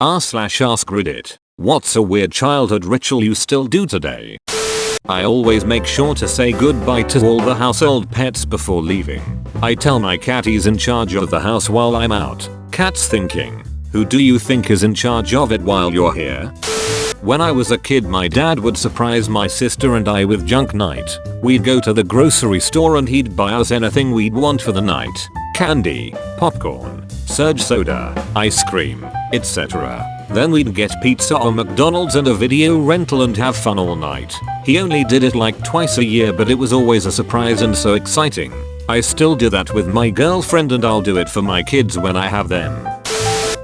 r/AskReddit. What's a weird childhood ritual you still do today? I always make sure to say goodbye to all the household pets before leaving. I tell my cat he's in charge of the house while I'm out. Cat's thinking, who do you think is in charge of it while you're here? When I was a kid, my dad would surprise my sister and I with junk night. We'd go to the grocery store and he'd buy us anything we'd want for the night. Candy, popcorn, surge soda, ice cream, etc. Then we'd get pizza or McDonald's and a video rental and have fun all night. He only did it like twice a year, but it was always a surprise and so exciting. I still do that with my girlfriend and I'll do it for my kids when I have them.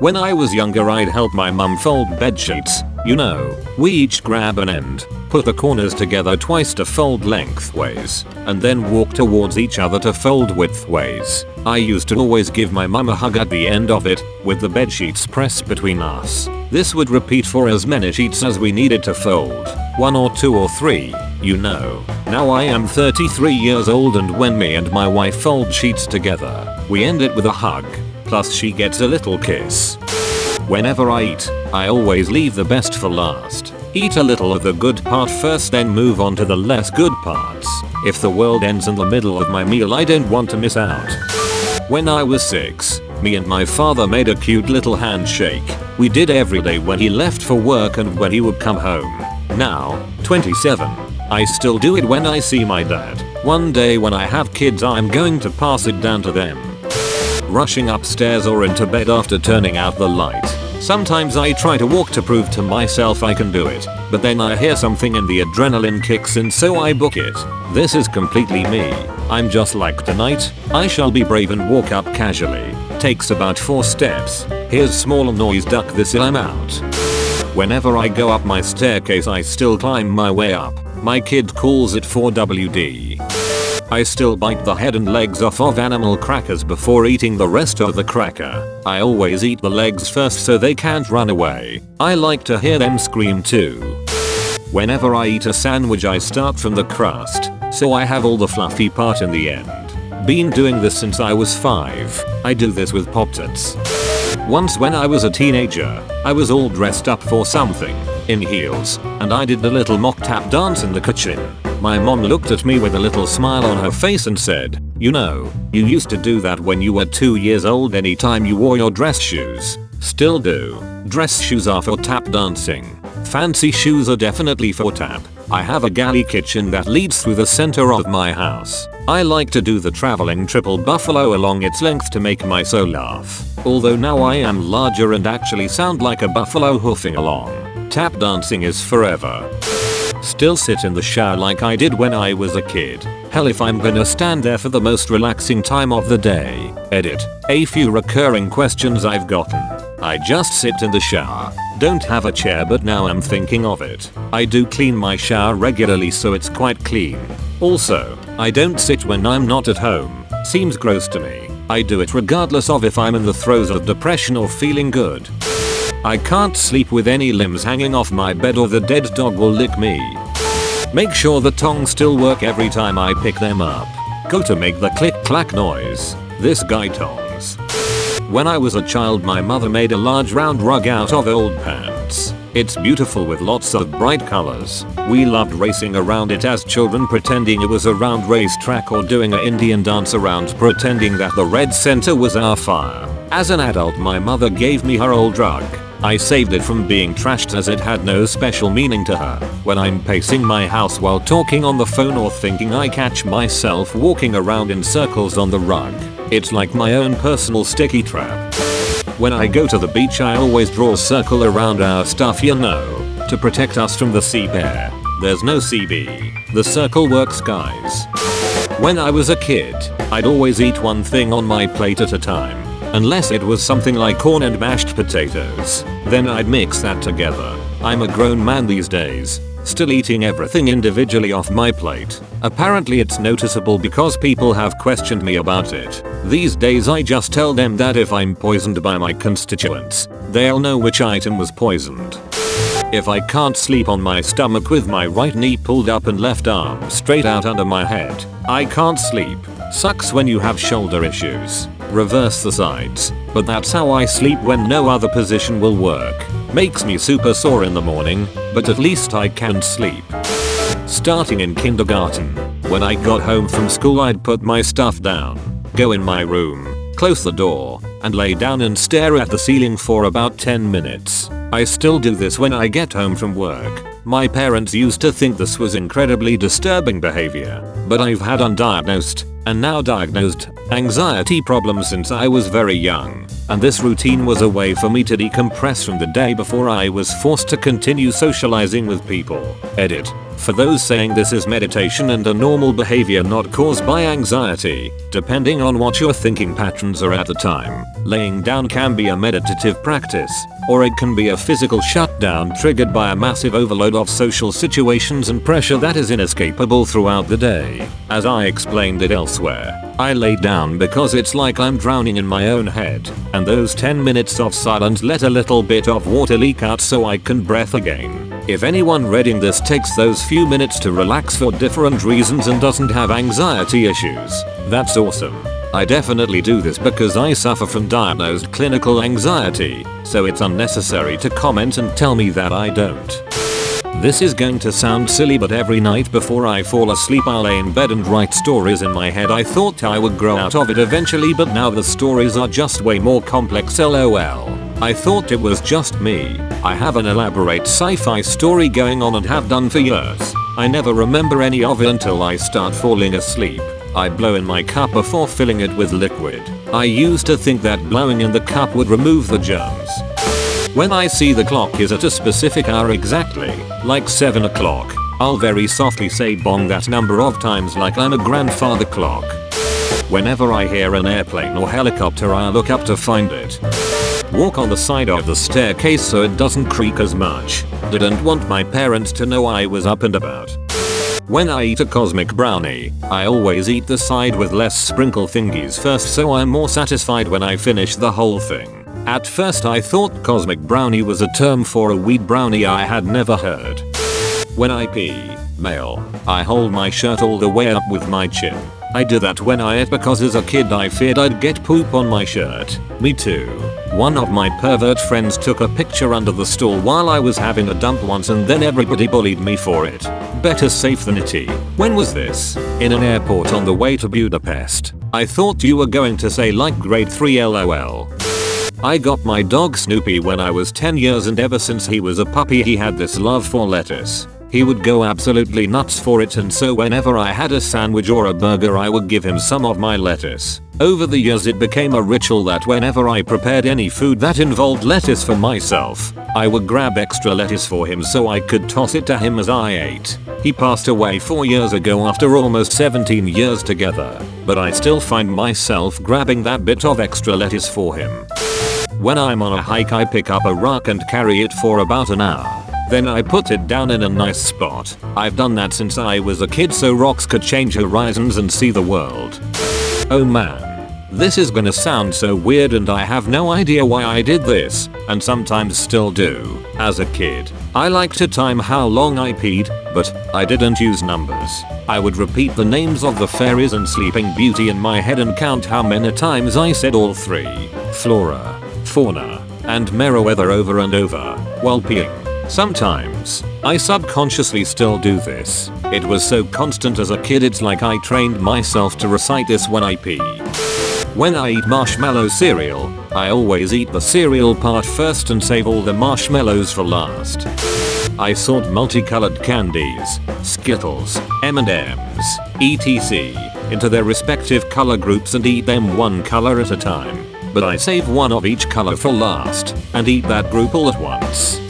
When I was younger, I'd help my mum fold bed sheets. You know, we each grab an end, put the corners together twice to fold lengthways, and then walk towards each other to fold widthways. I used to always give my mum a hug at the end of it, with the bed sheets pressed between us. This would repeat for as many sheets as we needed to fold. 1 or 2 or 3, you know. Now I am 33 years old, and when me and my wife fold sheets together, we end it with a hug. Plus she gets a little kiss. Whenever I eat, I always leave the best for last. Eat a little of the good part first, then move on to the less good parts. If the world ends in the middle of my meal, I don't want to miss out. When I was 6, me and my father made a cute little handshake. We did every day when he left for work and when he would come home. Now, 27, I still do it when I see my dad. One day when I have kids, I'm going to pass it down to them. Rushing upstairs or into bed after turning out the light. Sometimes I try to walk to prove to myself I can do it, but then I hear something and the adrenaline kicks in, so I book it. This is completely me. I'm just like tonight, I shall be brave and walk up casually. Takes about 4 steps. Here's small noise, duck this, I'm out. Whenever I go up my staircase, I still climb my way up. My kid calls it 4WD. I still bite the head and legs off of animal crackers before eating the rest of the cracker. I always eat the legs first so they can't run away. I like to hear them scream too. Whenever I eat a sandwich, I start from the crust, so I have all the fluffy part in the end. Been doing this since I was 5. I do this with Pop-Tarts. Once when I was a teenager, I was all dressed up for something, in heels, and I did a little mock tap dance in the kitchen. My mom looked at me with a little smile on her face and said, "You know, you used to do that when you were 2 years old anytime you wore your dress shoes." Still do. Dress shoes are for tap dancing. Fancy shoes are definitely for tap. I have a galley kitchen that leads through the center of my house. I like to do the traveling triple buffalo along its length to make my soul laugh. Although now I am larger and actually sound like a buffalo hoofing along. Tap dancing is forever. Still sit in the shower like I did when I was a kid. Hell, if I'm gonna stand there for the most relaxing time of the day. Edit. A few recurring questions I've gotten. I just sit in the shower. Don't have a chair, but now I'm thinking of it. I do clean my shower regularly so it's quite clean. Also, I don't sit when I'm not at home. Seems gross to me. I do it regardless of if I'm in the throes of depression or feeling good. I can't sleep with any limbs hanging off my bed or the dead dog will lick me. Make sure the tongs still work every time I pick them up. Go to make the click clack noise. This guy tongs. When I was a child, my mother made a large round rug out of old pants. It's beautiful with lots of bright colors. We loved racing around it as children, pretending it was a round racetrack, or doing an Indian dance around pretending that the red center was our fire. As an adult, my mother gave me her old rug. I saved it from being trashed as it had no special meaning to her. When I'm pacing my house while talking on the phone or thinking, I catch myself walking around in circles on the rug. It's like my own personal sticky trap. When I go to the beach, I always draw a circle around our stuff, you know, to protect us from the sea bear. There's no CB. The circle works, guys. When I was a kid, I'd always eat one thing on my plate at a time. Unless it was something like corn and mashed potatoes. Then I'd mix that together. I'm a grown man these days, still eating everything individually off my plate. Apparently it's noticeable because people have questioned me about it. These days I just tell them that if I'm poisoned by my constituents, they'll know which item was poisoned. If I can't sleep on my stomach with my right knee pulled up and left arm straight out under my head, I can't sleep. Sucks when you have shoulder issues. reverse the sides, but that's how I sleep when no other position will work. Makes me super sore in the morning, but at least I can sleep. Starting in kindergarten, when I got home from school I'd put my stuff down, go in my room, close the door, and lay down and stare at the ceiling for about 10 minutes. I still do this when I get home from work. My parents used to think this was incredibly disturbing behavior, but I've had undiagnosed, and now diagnosed, anxiety problems since I was very young, and this routine was a way for me to decompress from the day before I was forced to continue socializing with people. Edit. For those saying this is meditation and a normal behavior not caused by anxiety, depending on what your thinking patterns are at the time, laying down can be a meditative practice, or it can be a physical shutdown triggered by a massive overload of social situations and pressure that is inescapable throughout the day. As I explained it elsewhere, I lay down because it's like I'm drowning in my own head, and those 10 minutes of silence let a little bit of water leak out so I can breathe again. If anyone reading this takes those few minutes to relax for different reasons and doesn't have anxiety issues, that's awesome. I definitely do this because I suffer from diagnosed clinical anxiety, so it's unnecessary to comment and tell me that I don't. This is going to sound silly, but every night before I fall asleep I'll lay in bed and write stories in my head. I thought I would grow out of it eventually, but now the stories are just way more complex, lol. I thought it was just me. I have an elaborate sci-fi story going on and have done for years. I never remember any of it until I start falling asleep. I blow in my cup before filling it with liquid. I used to think that blowing in the cup would remove the germs. When I see the clock is at a specific hour exactly, like 7 o'clock, I'll very softly say bong that number of times like I'm a grandfather clock. Whenever I hear an airplane or helicopter I look up to find it. Walk on the side of the staircase so it doesn't creak as much. Didn't want my parents to know I was up and about. When I eat a cosmic brownie, I always eat the side with less sprinkle thingies first so I'm more satisfied when I finish the whole thing. At first I thought cosmic brownie was a term for a weed brownie I had never heard. When I pee, male, I hold my shirt all the way up with my chin. I do that when I eat because as a kid I feared I'd get poop on my shirt. Me too. One of my pervert friends took a picture under the stall while I was having a dump once and then everybody bullied me for it. Better safe than itty. When was this? In an airport on the way to Budapest. I thought you were going to say like grade 3 lol. I got my dog Snoopy when I was 10 years and ever since he was a puppy he had this love for lettuce. He would go absolutely nuts for it, and so whenever I had a sandwich or a burger I would give him some of my lettuce. Over the years it became a ritual that whenever I prepared any food that involved lettuce for myself, I would grab extra lettuce for him so I could toss it to him as I ate. He passed away 4 years ago after almost 17 years together, but I still find myself grabbing that bit of extra lettuce for him. When I'm on a hike I pick up a rock and carry it for about an hour. Then I put it down in a nice spot. I've done that since I was a kid so rocks could change horizons and see the world. Oh man. This is gonna sound so weird and I have no idea why I did this, and sometimes still do. As a kid, I liked to time how long I peed, but I didn't use numbers. I would repeat the names of the fairies and Sleeping Beauty in my head and count how many times I said all three. Flora, fauna, and Meriwether over and over, while peeing. Sometimes, I subconsciously still do this. It was so constant as a kid it's like I trained myself to recite this when I pee. When I eat marshmallow cereal, I always eat the cereal part first and save all the marshmallows for last. I sort multicolored candies, Skittles, M&Ms, etc. into their respective color groups and eat them one color at a time. But I save one of each color for last and eat that group all at once.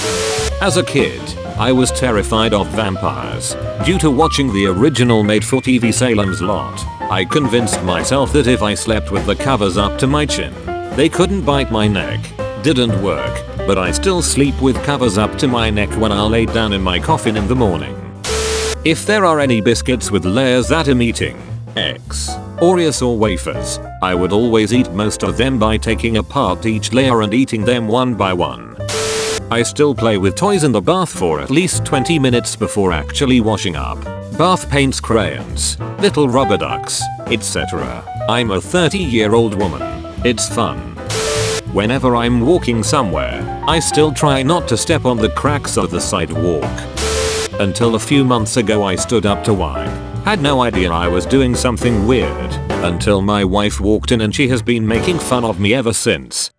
As a kid, I was terrified of vampires. Due to watching the original made-for-TV Salem's Lot, I convinced myself that if I slept with the covers up to my chin, they couldn't bite my neck. Didn't work, but I still sleep with covers up to my neck when I lay down in my coffin in the morning. If there are any biscuits with layers that I'm eating, X, Oreos or wafers, I would always eat most of them by taking apart each layer and eating them one by one. I still play with toys in the bath for at least 20 minutes before actually washing up. Bath paints, crayons, little rubber ducks, etc. I'm a 30-year-old woman. It's fun. Whenever I'm walking somewhere, I still try not to step on the cracks of the sidewalk. Until a few months ago I stood up to wipe. Had no idea I was doing something weird until my wife walked in and she has been making fun of me ever since.